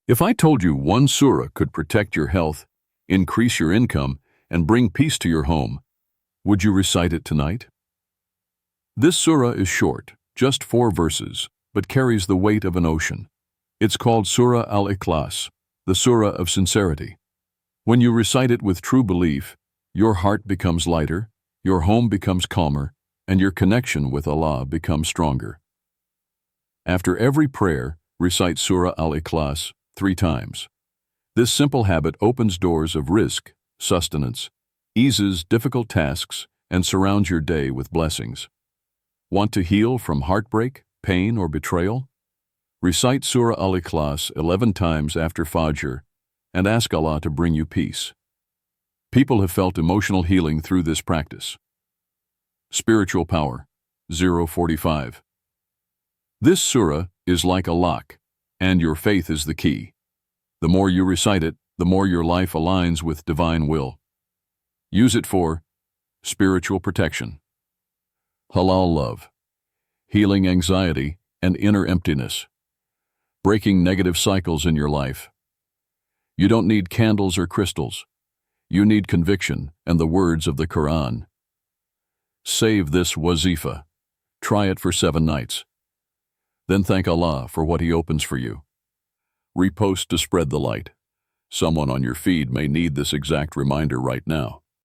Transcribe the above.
If I told you one surah could protect your health, increase your income, and bring peace to your home, would you recite it tonight? This surah is short, just 4 verses, but carries the weight of an ocean. It's called Surah Al-Ikhlas, the surah of sincerity. When you recite it with true belief, your heart becomes lighter, your home becomes calmer, and your connection with Allah becomes stronger. After every prayer, recite Surah Al-Ikhlas 3 times. This simple habit opens doors of rizq, sustenance, eases difficult tasks, and surrounds your day with blessings. Want to heal from heartbreak, pain, or betrayal? Recite Surah Al-Ikhlas 11 times after Fajr and ask Allah to bring you peace. People have felt emotional healing through this practice. Spiritual power, 045. This surah is like a lock, and your faith is the key. The more you recite it, the more your life aligns with divine will. Use it for spiritual protection, halal love, healing anxiety and inner emptiness, breaking negative cycles in your life. You don't need candles or crystals. You need conviction and the words of the Qur'an. Save this wazifa. Try it for 7 nights. Then thank Allah for what He opens for you. Repost to spread the light. Someone on your feed may need this exact reminder right now.